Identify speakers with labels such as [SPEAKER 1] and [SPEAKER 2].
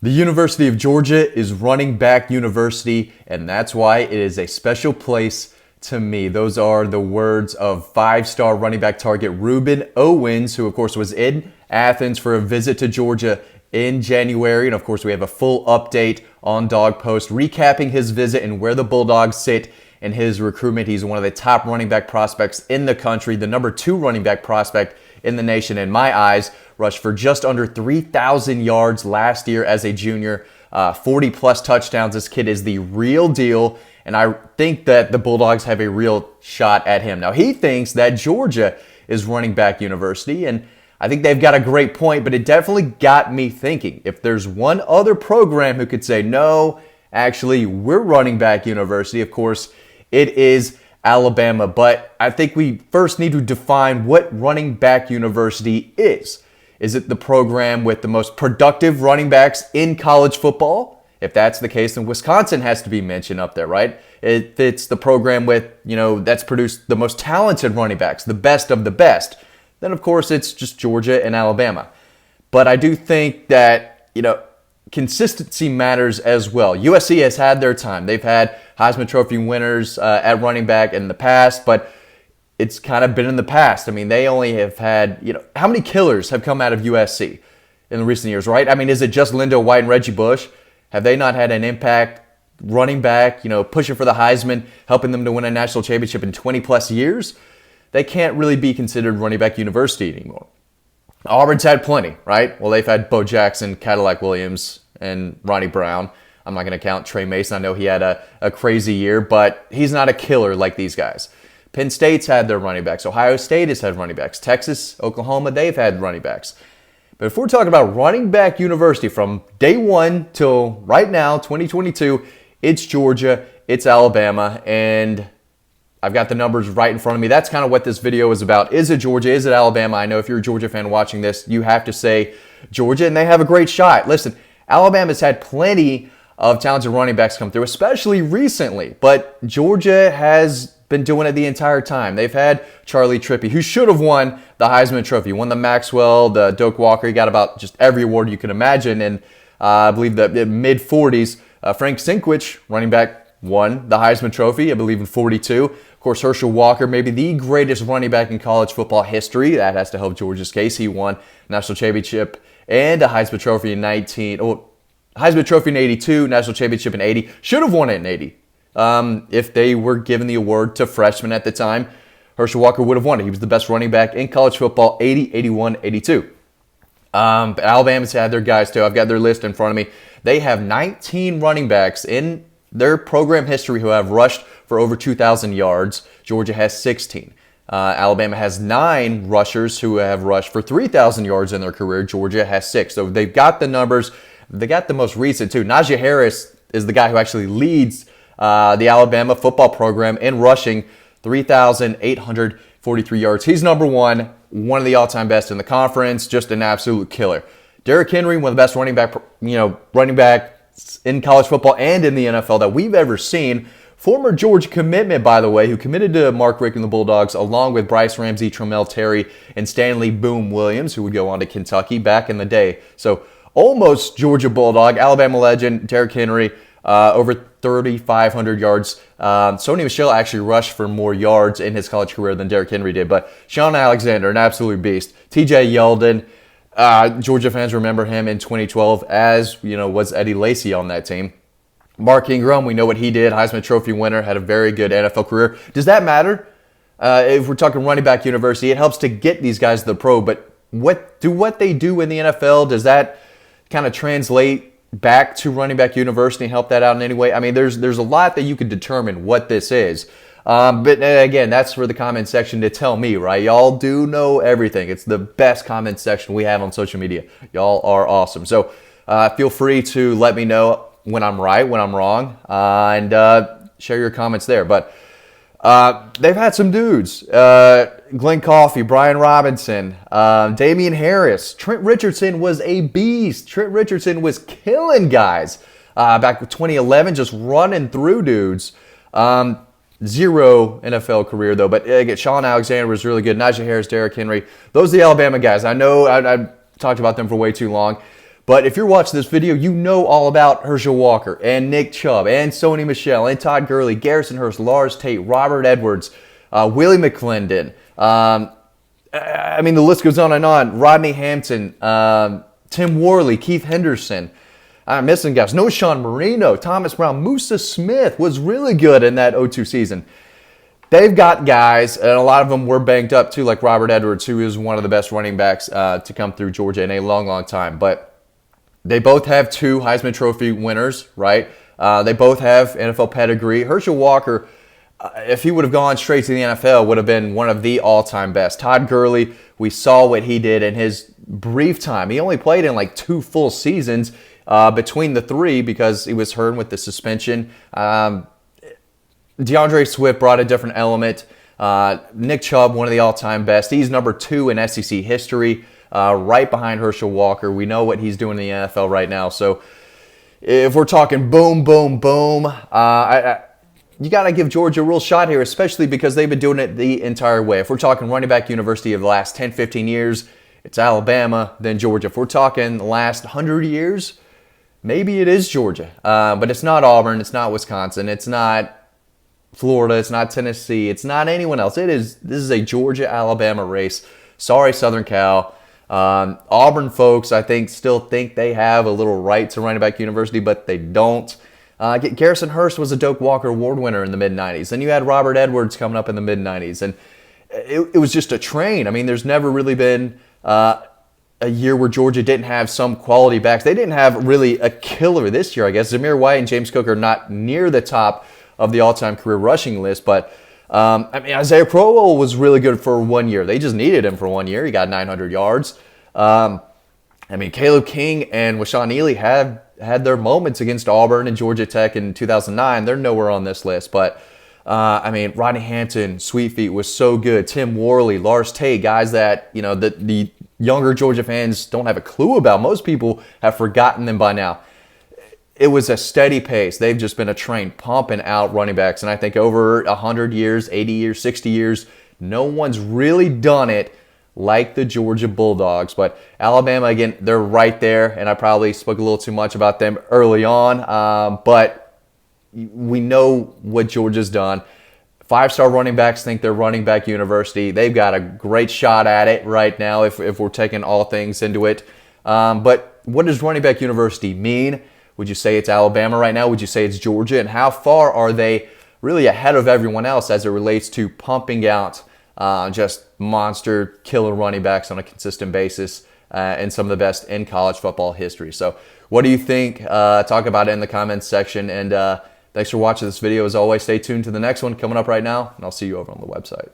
[SPEAKER 1] The University of Georgia is running back university, and that's why it is a special place to me. Those are the words of five-star running back target Ruben Owens, who of course was in Athens for a visit to Georgia in January. And of course we have a full update on Dog Post recapping his visit and where the Bulldogs sit in his recruitment. He's one of the top running back prospects in the country, the number 2 running back prospect in the nation in my eyes. Rushed for just under 3,000 yards last year as a junior, 40 plus touchdowns. This kid is the real deal, and I think that the Bulldogs have a real shot at him. Now, he thinks that Georgia is running back university, and I think they've got a great point, but it definitely got me thinking. If there's one other program who could say, no, actually, we're running back university, of course, it is Alabama. But I think we first need to define what running back university is. Is it the program with the most productive running backs in college football? If that's the case, then Wisconsin has to be mentioned up there, right? If it's the program with, that's produced the most talented running backs, the best of the best, then of course it's just Georgia and Alabama. But I do think that, consistency matters as well. USC has had their time. They've had Heisman Trophy winners at running back in the past, but it's kind of been in the past. I mean, they only have had, how many killers have come out of USC in the recent years, right? I mean, is it just Lindo White and Reggie Bush? Have they not had an impact running back, pushing for the Heisman, helping them to win a national championship in 20 plus years? They can't really be considered running back university anymore. Auburn's had plenty, right? Well, they've had Bo Jackson, Cadillac Williams, and Ronnie Brown. I'm not going to count Trey Mason. I know he had a crazy year, but he's not a killer like these guys. Penn State's had their running backs. Ohio State has had running backs. Texas, Oklahoma, they've had running backs. But if we're talking about running back university from day one till right now, 2022, it's Georgia, it's Alabama, and I've got the numbers right in front of me. That's kind of what this video is about. Is it Georgia? Is it Alabama? I know if you're a Georgia fan watching this, you have to say Georgia, and they have a great shot. Listen, Alabama's had plenty of talented running backs come through, especially recently, but Georgia has been doing it the entire time. They've had Charlie Trippey, who should have won the Heisman Trophy, won the Maxwell, the Doak Walker. He got about just every award you can imagine. And I believe that in the mid-40s, Frank Sinkwich, running back, won the Heisman Trophy, I believe in 42. Of course, Herschel Walker, maybe the greatest running back in college football history. That has to help Georgia's case. He won national championship and a Heisman Trophy in Heisman Trophy in 82, national championship in 80. Should have won it in 80. If they were given the award to freshmen at the time, Herschel Walker would have won it. He was the best running back in college football, 80, 81, 82. But Alabama's had their guys too. I've got their list in front of me. They have 19 running backs in their program history who have rushed for over 2,000 yards. Georgia has 16. Alabama has 9 rushers who have rushed for 3,000 yards in their career. Georgia has 6. So they've got the numbers. They got the most recent too. Najee Harris is the guy who actually leads the Alabama football program in rushing, 3,843 yards. He's number one of the all-time best in the conference, just an absolute killer. Derrick Henry, one of the best running backs in college football and in the NFL that we've ever seen. Former Georgia commitment, by the way, who committed to Mark Richt and the Bulldogs, along with Bryce Ramsey, Tramel Terry, and Stanley Boom Williams, who would go on to Kentucky back in the day. So almost Georgia Bulldog, Alabama legend, Derrick Henry, over 3,500 yards. Sony Michel actually rushed for more yards in his college career than Derrick Henry did. But Sean Alexander, an absolute beast. TJ Yeldon, Georgia fans remember him in 2012 as, was Eddie Lacy on that team. Mark Ingram, we know what he did. Heisman Trophy winner, had a very good NFL career. Does that matter? If we're talking running back university, it helps to get these guys to the pro. But what they do in the NFL, does that kind of translate back to running back university and help that out in any way? I mean, there's a lot that you could determine what this is. But again, that's for the comment section to tell me, right? Y'all do know everything. It's the best comment section we have on social media. Y'all are awesome. So feel free to let me know when I'm right, when I'm wrong, and share your comments there. But they've had some dudes. Glenn Coffey, Brian Robinson, Damian Harris. Trent Richardson was a beast. Trent Richardson was killing guys back in 2011, just running through dudes. Zero NFL career, though. But again, Sean Alexander was really good. Najee Harris, Derrick Henry. Those are the Alabama guys. I know I talked about them for way too long. But if you're watching this video, you know all about Herschel Walker and Nick Chubb and Sony Michel and Todd Gurley, Garrison Hurst, Lars Tate, Robert Edwards, Willie McClendon. I mean, the list goes on and on. Rodney Hampton, Tim Worley, Keith Henderson. I'm missing guys. No Sean Marino, Thomas Brown, Musa Smith was really good in that 02 season. They've got guys, and a lot of them were banked up too, like Robert Edwards, who is one of the best running backs to come through Georgia in a long, long time. But they both have 2 Heisman Trophy winners, right? They both have NFL pedigree. Herschel Walker, if he would have gone straight to the NFL, would have been one of the all-time best. Todd Gurley, we saw what he did in his brief time. He only played in like 2 full seasons between the 3 because he was hurt with the suspension. DeAndre Swift brought a different element. Nick Chubb, one of the all-time best. He's number 2 in SEC history, right behind Herschel Walker. We know what he's doing in the NFL right now. So if we're talking boom, boom, boom, you got to give Georgia a real shot here, especially because they've been doing it the entire way. If we're talking running back university of the last 10, 15 years, it's Alabama, then Georgia. If we're talking the last 100 years, maybe it is Georgia. But it's not Auburn, it's not Wisconsin, it's not Florida, it's not Tennessee, it's not anyone else. This is a Georgia-Alabama race. Sorry, Southern Cal. Auburn folks, I think, still think they have a little right to running back university, but they don't. Garrison Hurst was a Doak Walker Award winner in the mid-'90s. Then you had Robert Edwards coming up in the mid-'90s. And it was just a train. I mean, there's never really been a year where Georgia didn't have some quality backs. They didn't have really a killer this year, I guess. Zamir White and James Cook are not near the top of the all-time career rushing list. But, I mean, Isaiah Crowell was really good for 1 year. They just needed him for 1 year. He got 900 yards. I mean, Caleb King and Washaun Ealy had their moments against Auburn and Georgia Tech in 2009. They're nowhere on this list. But, I mean, Rodney Hampton, Sweet Feet was so good. Tim Worley, Lars Tate, guys that, you know, the younger Georgia fans don't have a clue about. Most people have forgotten them by now. It was a steady pace. They've just been a train pumping out running backs. And I think over 100 years, 80 years, 60 years, no one's really done it like the Georgia Bulldogs. But Alabama, again, they're right there. And I probably spoke a little too much about them early on. But we know what Georgia's done. 5-star running backs think they're running back university. They've got a great shot at it right now if we're taking all things into it. But what does running back university mean? Would you say it's Alabama right now? Would you say it's Georgia? And how far are they really ahead of everyone else as it relates to pumping out just monster killer running backs on a consistent basis and some of the best in college football history? So what do you think? Talk about it in the comments section. And thanks for watching this video. As always, stay tuned to the next one coming up right now, and I'll see you over on the website.